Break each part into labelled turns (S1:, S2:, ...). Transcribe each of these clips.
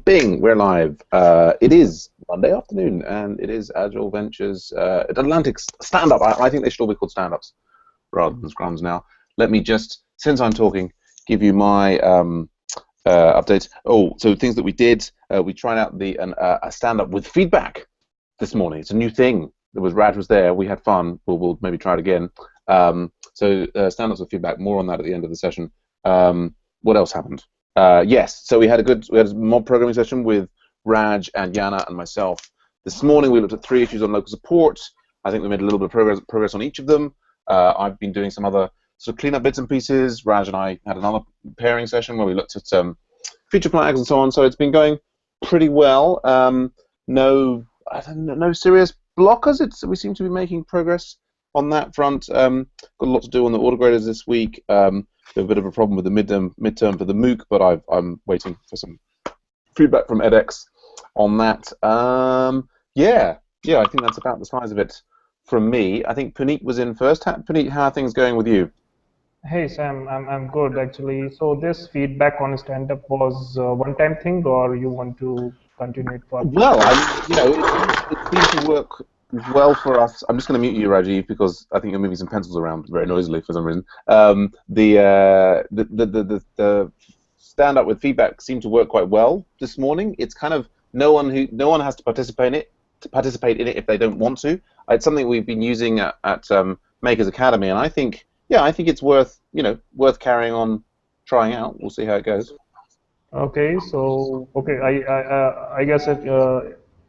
S1: Bing, we're live. It is Monday afternoon, and it is Agile Ventures Atlantic Stand-Up. I think they should all be called stand-ups rather than scrums now. Let me just, since I'm talking, give you my updates. Oh, so things that we did. We tried out a stand-up with feedback this morning. It's a new thing. Raj was there. We had fun. We'll maybe try it again. So stand-ups with feedback. More on that at the end of the session. What else happened? Yes, so we had a mob programming session with Raj and Yana and myself. This morning we looked at 3 issues on local support. I think we made a little bit of progress on each of them. I've been doing some other sort of cleanup bits and pieces. Raj and I had another pairing session where we looked at feature flags and so on. So it's been going pretty well. No serious blockers. We seem to be making progress on that front. Got a lot to do on the auto graders this week. We have a bit of a problem with the midterm for the MOOC, but I'm waiting for some feedback from edX on that. Yeah, I think that's about the size of it from me. I think Puneet was in first. Puneet, how are things going with you?
S2: Hey Sam, I'm good actually. So this feedback on stand-up was a one-time thing, or you want to continue it for?
S1: Well, it seems to work well for us. I'm just going to mute you, Rajiv, because I think you're moving some pencils around very noisily for some reason. The stand-up with feedback seemed to work quite well this morning. It's kind of no one has to participate in it if they don't want to. It's something we've been using at Makers Academy, and I think it's worth carrying on trying out. We'll see how it goes.
S2: Okay, so I guess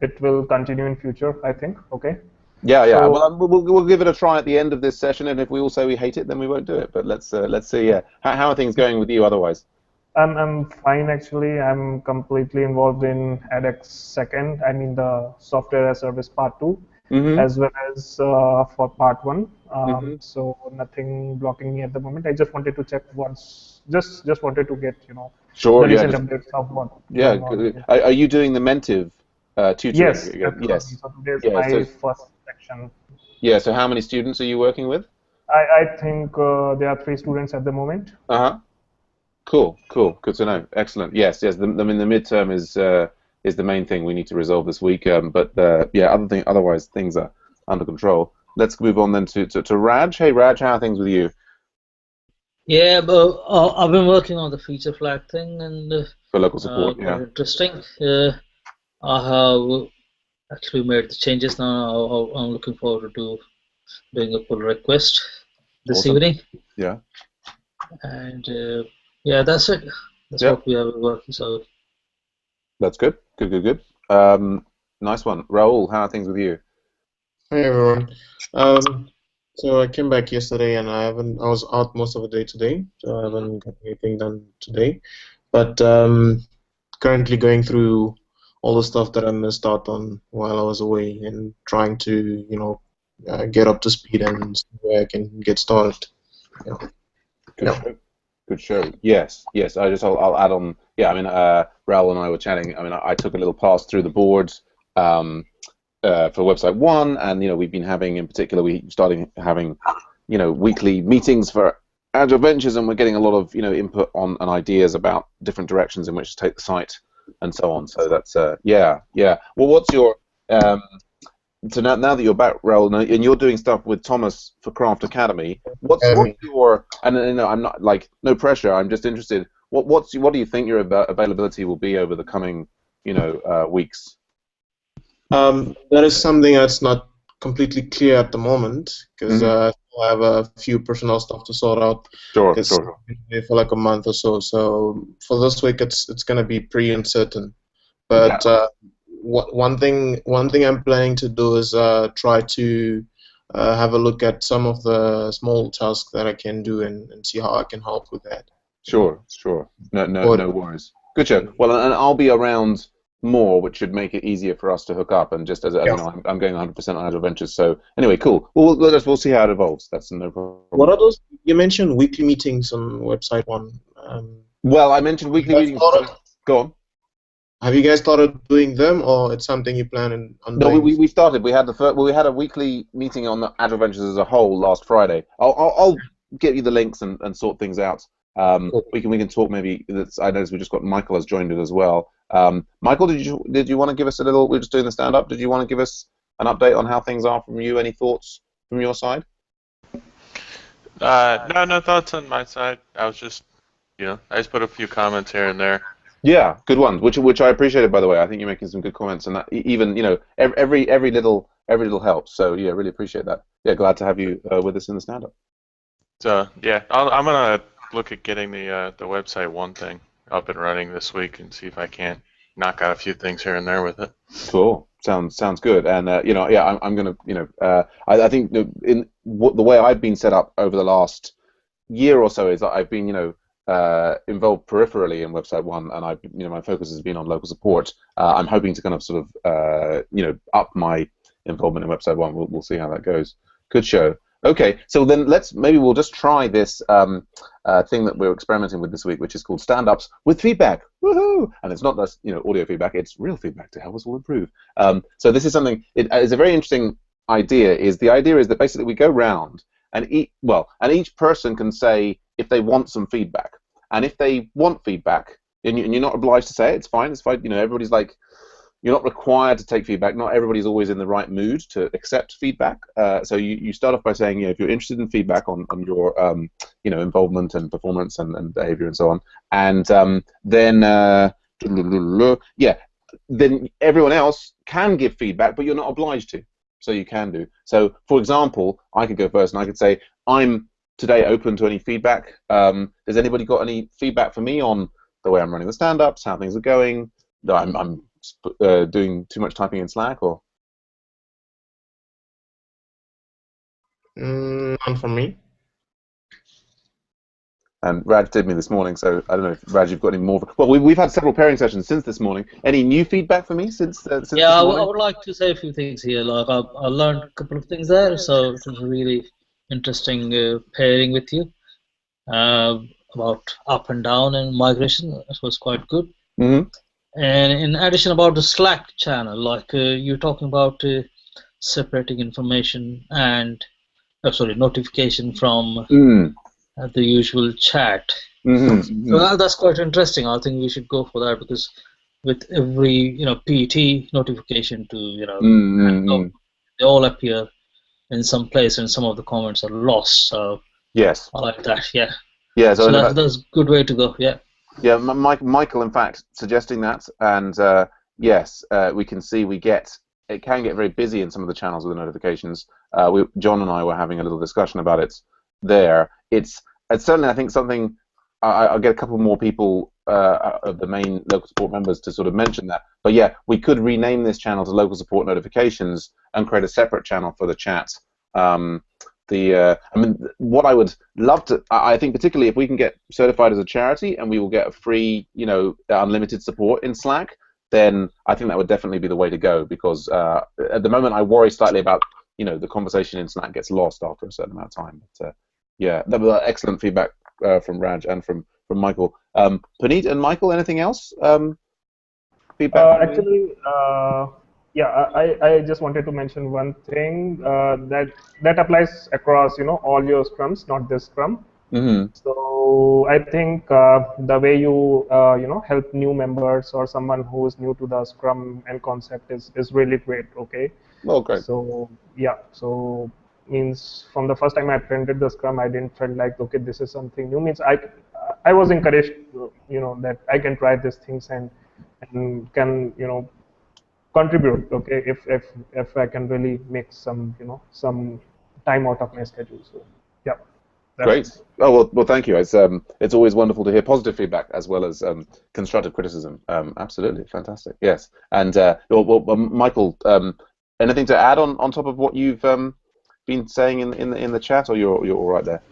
S2: it will continue in future, I think. Okay.
S1: Yeah.
S2: So,
S1: Well, we'll give it a try at the end of this session, and if we all say we hate it, then we won't do it. But let's see. Yeah. How are things going with you otherwise?
S2: I'm fine actually. I'm completely involved in edX second. I mean the software as service part 2, as well as for part 1. So nothing blocking me at the moment. I just wanted to check once. Just wanted to get
S1: Sure.
S2: the recent updates of what going on.
S1: Are you doing the Mentiv tutoring?
S2: Yes.
S1: Yes.
S2: So today's my first section.
S1: Yeah. So how many students are you working with?
S2: I think there are 3 students at the moment.
S1: Cool. Good to know. Excellent. Yes. The midterm is the main thing we need to resolve this week. Otherwise things are under control. Let's move on then to Raj. Hey Raj, how are things with you?
S3: Yeah, but I've been working on the feature flag thing and
S1: for local support.
S3: quite interesting. I have actually made the changes now. I'm looking forward to doing a pull request this evening.
S1: Yeah.
S3: And that's it. That's what we are working. So
S1: that's good. Good. Nice one, Raul. How are things with you?
S4: Hi everyone. So I came back yesterday, and I was out most of the day today, so I haven't got anything done today. But currently going through all the stuff that I missed out on while I was away, and trying to get up to speed and see where I can get started.
S1: Good show. Yes. I'll add on. Yeah, I mean, Raul and I were chatting. I mean, I took a little pass through the boards for website 1, and we've been having, in particular, starting having weekly meetings for Agile Ventures, and we're getting a lot of input on and ideas about different directions in which to take the site and so on. So that's yeah. Well, what's your so now that you're back, Raul, and you're doing stuff with Thomas for Craft Academy, what's your, and I'm not like, no pressure, I'm just interested, what do you think your availability will be over the coming weeks?
S4: That is something that's not completely clear at the moment, because I have a few personal stuff to sort out.
S1: Sure.
S4: For like a month or so. So for this week, it's going to be pretty uncertain. But one thing I'm planning to do is try to have a look at some of the small tasks that I can do and see how I can help with that.
S1: Sure. No worries. Good show. Well, and I'll be around more, which should make it easier for us to hook up. And just as I'm going 100% on Agile Ventures. So anyway, cool. Well, we'll see how it evolves. That's no problem.
S4: What are those? You mentioned weekly meetings on website 1.
S1: Well, I mentioned weekly meetings. Go on.
S4: Have you guys started doing them, or it's something you plan on doing?
S1: No, we started. We had we had a weekly meeting on the Agile Ventures as a whole last Friday. I'll get you the links and sort things out we can talk maybe. I noticed we just got Michael has joined us as well. Michael, did you want to give us a little? We're just doing the stand-up. Did you want to give us an update on how things are from you? Any thoughts from your side?
S5: No thoughts on my side. I was just, I just put a few comments here and there.
S1: Yeah, good ones, which I appreciated, by the way. I think you're making some good comments, and that even every little helps. So yeah, really appreciate that. Yeah, glad to have you with us in the stand-up.
S5: So yeah, I'm gonna look at getting the website one thing up and running this week and see if I can't knock out a few things here and there with it.
S1: Cool. Sounds good. And yeah, I'm gonna I think the way I've been set up over the last year or so is that I've been involved peripherally in Website One, and my focus has been on local support. I'm hoping to kind of sort of up my involvement in Website One. We'll see how that goes. Good show. Okay, so then we'll just try this thing that we're experimenting with this week, which is called stand-ups with feedback. Woohoo! And it's not just audio feedback; it's real feedback to help us all improve. So this is something. It is a very interesting idea. The idea is that basically we go round and each person can say if they want some feedback, and if they want feedback, and you're not obliged to say it. It's fine. It's fine. Everybody's like. You're not required to take feedback. Not everybody's always in the right mood to accept feedback. So you start off by saying, if you're interested in feedback on your, involvement and performance and behavior and so on, and then everyone else can give feedback, but you're not obliged to. So you can do. So for example, I could go first and I could say, I'm today open to any feedback. Has anybody got any feedback for me on the way I'm running the stand-ups, how things are going? No, I'm doing too much typing in Slack, or?
S4: None from me.
S1: And Raj did me this morning, so I don't know if Raj, you've got any more. Well, we've had several pairing sessions since this morning. Any new feedback for me since this morning?
S3: I would like to say a few things here. Like I learned a couple of things there, so it was a really interesting pairing with you about up and down and migration. It was quite good.
S1: Mm-hmm.
S3: And in addition, about the Slack channel, like you're talking about separating information and notification from the usual chat.
S1: Mm-hmm.
S3: So that's quite interesting. I think we should go for that, because with every PT notification to they all appear in some place, and some of the comments are lost. So
S1: yes,
S3: I like that. Yeah.
S1: Yeah.
S3: So that's a good way to go. Yeah.
S1: Yeah, Michael, in fact, suggesting that, and yes, we can see it can get very busy in some of the channels with the notifications. John and I were having a little discussion about it there. It's certainly, I think, something. I'll get a couple more people of the main local support members to sort of mention that. But yeah, we could rename this channel to local support notifications and create a separate channel for the chat. What I would love to, I think particularly if we can get certified as a charity and we will get a free, unlimited support in Slack, then I think that would definitely be the way to go, because at the moment I worry slightly about, the conversation in Slack gets lost after a certain amount of time. But yeah, that was excellent feedback from Raj and from Michael. Puneet and Michael, anything else? Feedback?
S2: Actually, yeah, I just wanted to mention one thing that applies across all your scrums, not this scrum.
S1: Mm-hmm.
S2: So I think the way you help new members or someone who is new to the scrum and concept is really great. Okay.
S1: Oh, great.
S2: So yeah, so means from the first time I attended the scrum, I didn't feel like, okay, this is something new. Means I was encouraged, that I can try these things and can contribute, okay, if I can really make some time out of my schedule. So yeah.
S1: Great. Oh well, thank you. It's always wonderful to hear positive feedback as well as constructive criticism. Absolutely fantastic. Yes. And Michael, anything to add on top of what you've been saying in the chat, or you're all right there?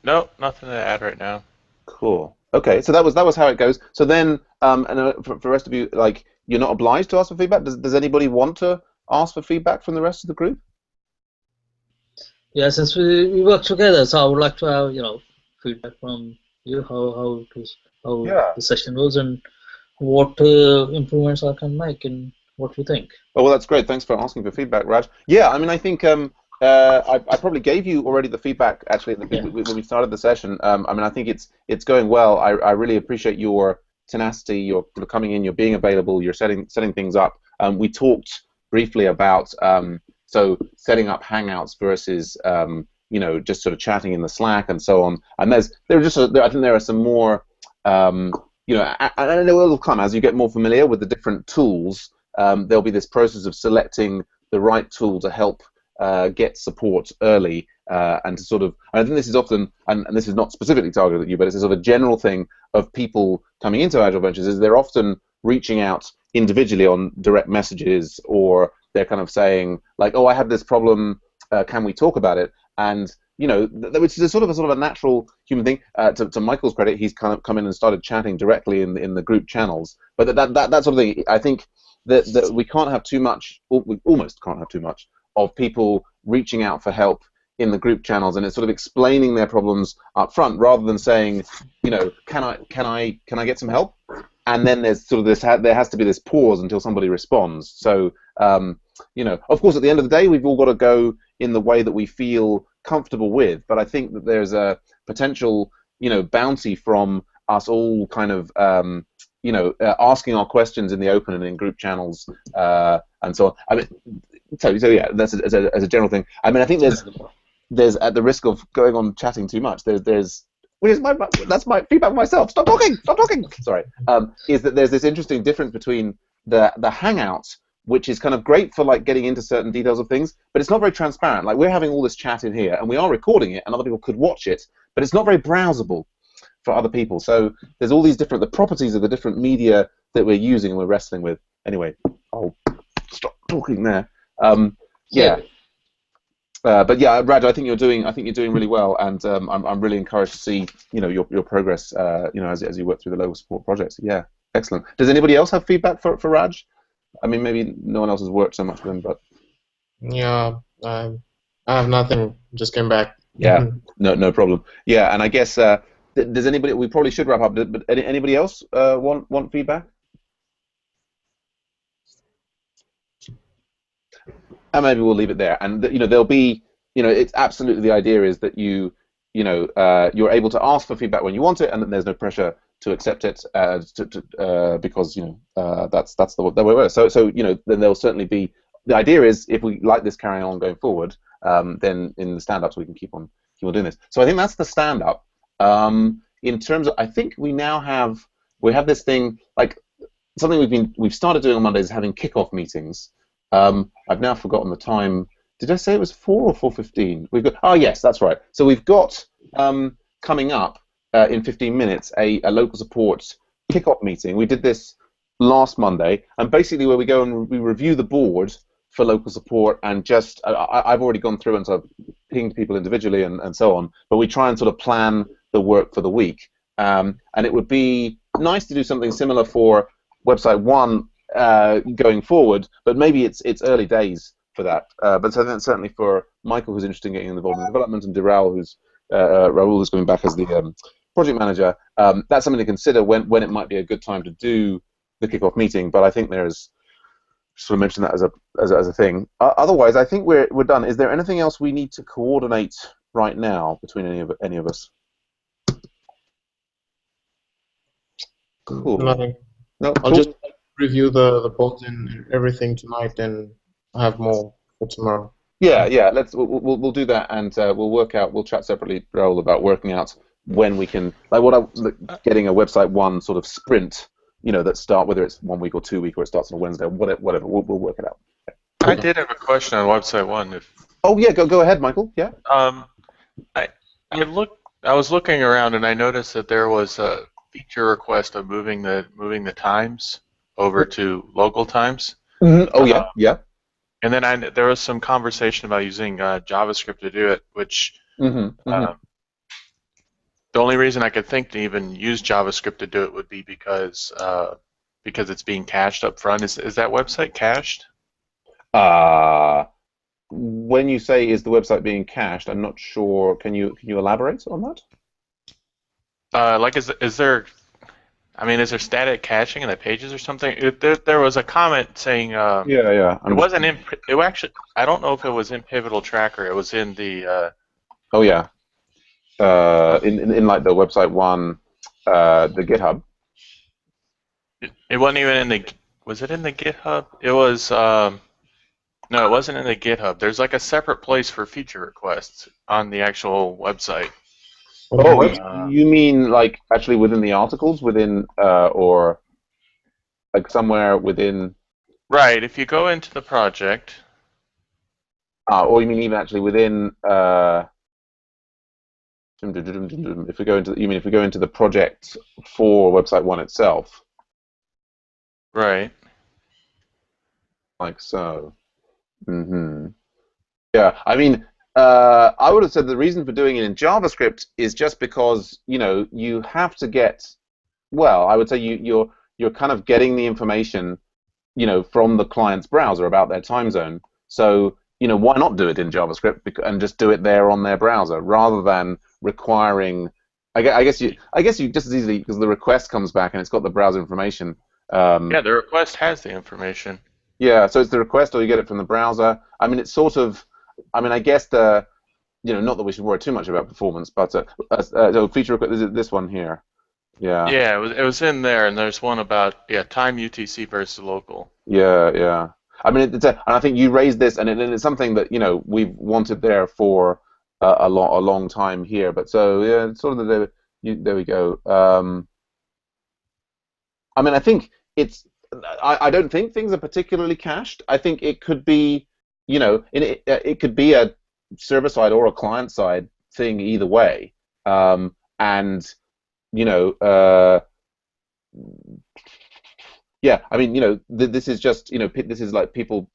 S5: No, nothing to add right now.
S1: Cool. Okay, so that was how it goes. So then, and for the rest of you, like, you're not obliged to ask for feedback. Does anybody want to ask for feedback from the rest of the group?
S3: Yeah, since we work together, so I would like to have feedback from you, how the session goes and what improvements I can make and what you think.
S1: Oh well, that's great. Thanks for asking for feedback, Raj. Yeah, I mean, I think I probably gave you already the feedback actually when we started the session. I mean, I think it's going well. I really appreciate your tenacity, your coming in, you're being available, you're setting things up. We talked briefly about so setting up Hangouts versus just sort of chatting in the Slack and so on. And I think there are some more and it will come as you get more familiar with the different tools. There'll be this process of selecting the right tool to help get support early, and to sort of, I think this is often, and this is not specifically targeted at you, but it's a sort of general thing of people coming into Agile Ventures, is they're often reaching out individually on direct messages, or they're kind of saying like, oh, I have this problem, can we talk about it? And which is sort of a natural human thing. To Michael's credit, he's kind of come in and started chatting directly in the group channels. But that sort of thing, I think that we can't have too much, or we almost can't have too much of people reaching out for help in the group channels, and it's sort of explaining their problems up front rather than saying, can I get some help? And then there's sort of there has to be this pause until somebody responds. So of course, at the end of the day, we've all got to go in the way that we feel comfortable with. But I think that there's a potential, bounty from us all kind of, asking our questions in the open and in group channels and so on. I mean, so yeah, that's as a general thing. I mean, I think there's at the risk of going on chatting too much. That's my feedback for myself. Stop talking. Sorry. Is that there's this interesting difference between the Hangouts, which is kind of great for like getting into certain details of things, but it's not very transparent. Like we're having all this chat in here, and we are recording it, and other people could watch it, but it's not very browsable for other people. So there's all these the properties of the different media that we're using and we're wrestling with. Anyway, I'll stop talking there. But yeah, Raj, I think you're doing really well, and I'm really encouraged to see your progress as you work through the local support projects. Yeah, excellent. Does anybody else have feedback for Raj? I mean, maybe no one else has worked so much with him, but
S4: yeah, I have nothing. Just came back.
S1: Yeah, no problem. Yeah, and I guess does anybody? We probably should wrap up. But anybody else want feedback? And maybe we'll leave it there. And there'll be, it's absolutely, the idea is that you're able to ask for feedback when you want it, and that there's no pressure to accept it because that's the way it works. So then there'll certainly be, the idea is if we like this carrying on going forward, then in the stand-ups we can keep on doing this. So I think that's the stand-up. In terms of, I think we have this thing, like something we've started doing on Mondays is having kickoff meetings. I've now forgotten the time. Did I say it was 4 or 4:15? We've got. Oh yes, that's right. So we've got coming up in 15 minutes a local support kickoff meeting. We did this last Monday, and basically where we go and we review the board for local support, and just I've already gone through and sort of pinged people individually and so on. But we try and sort of plan the work for the week, and it would be nice to do something similar for website 1. Going forward, but maybe it's early days for that. But so then certainly for Michael, who's interested in getting involved in development, and Raoul, who's coming back as the project manager, that's something to consider when it might be a good time to do the kickoff meeting. But I think there's sort of mention that as a thing. Otherwise, I think we're done. Is there anything else we need to coordinate right now between any of us? Cool.
S4: Nothing.
S1: No,
S4: I'll just review the polls and everything tonight, and have more for tomorrow.
S1: Yeah. We'll do that, and we'll chat separately, Raoul, about working out when we can, getting a website 1 sort of sprint, that start, whether it's 1 week or 2 week, or it starts on a Wednesday, whatever. We'll work it out.
S5: I did have a question on website 1.
S1: Oh yeah, go ahead, Michael. Yeah.
S5: I was looking around, and I noticed that there was a feature request of moving the times over to local times.
S1: Mm-hmm. Oh yeah.
S5: And then there was some conversation about using JavaScript to do it, which the only reason I could think to even use JavaScript to do it would be because it's being cached up front. Is that website cached?
S1: When you say is the website being cached, I'm not sure. Can you elaborate on that?
S5: Is there? I mean, is there static caching in the pages or something? There was a comment saying
S1: Yeah.
S5: it wasn't in. It actually, I don't know if it was in Pivotal Tracker. It was in the.
S1: Oh yeah. In like the website one, the GitHub.
S5: It wasn't even in the. Was it in the GitHub? It was. No, it wasn't in the GitHub. There's like a separate place for feature requests on the actual website.
S1: Oh, you mean like actually within the articles, or like somewhere within?
S5: Right. If you go into the project.
S1: Or you mean even actually within? If we go into, you mean if we go into the project for website one itself?
S5: Right.
S1: Like so. Yeah, I mean, I would have said the reason for doing it in JavaScript is just because you have to get. Well, I would say you're kind of getting the information from the client's browser about their time zone. So why not do it in JavaScript and just do it there on their browser rather than requiring. I guess you just as easily, because the request comes back and it's got the browser information.
S5: Yeah, the request has the information.
S1: Yeah, so it's the request, or you get it from the browser. I mean, it's sort of. I mean, I guess not that we should worry too much about performance, but so feature request, this one here. Yeah.
S5: Yeah, it was in there, and there's one about time UTC versus local.
S1: Yeah. I mean, and I think you raised this, and it's something that we've wanted there for a long time here. But so yeah, it's sort of there we go. I mean, I think it's. I don't think things are particularly cached. I think it could be, it could be a server side or a client side thing either way. And yeah, I mean, this is just, this is like people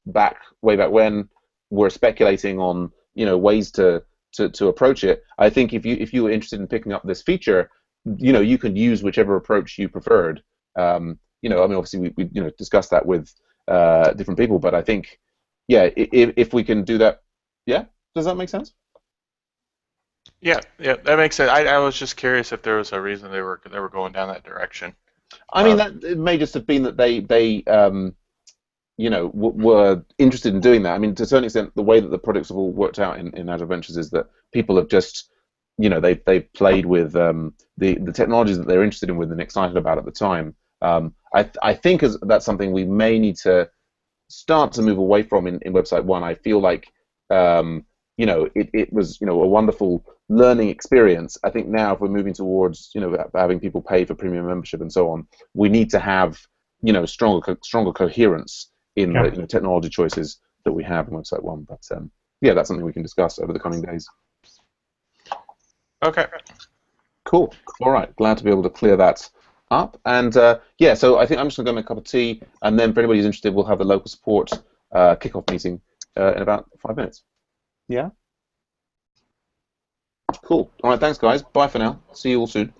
S1: way back when were speculating on, ways to approach it. I think if you were interested in picking up this feature, you could use whichever approach you preferred. I mean, obviously we discussed that with different people, but I think, yeah, if we can do that, yeah, does that make sense?
S5: Yeah, that makes sense. I was just curious if there was a reason they were going down that direction.
S1: I mean, it may just have been that they were interested in doing that. I mean, to a certain extent, the way that the projects have all worked out in Agile Ventures is that people have just, they played with the technologies that they're interested in with and excited about at the time. I think that's something we may need to start to move away from in website one. I feel like it was a wonderful learning experience. I think now if we're moving towards having people pay for premium membership and so on, we need to have stronger coherence in the technology choices that we have in website one. But yeah, that's something we can discuss over the coming days.
S5: Okay.
S1: Cool. All right. Glad to be able to clear that up. And yeah, so I think I'm just going to go make a cup of tea, and then for anybody who's interested, we'll have the local support kickoff meeting in about 5 minutes. Yeah? Cool. All right, thanks, guys. Bye for now. See you all soon.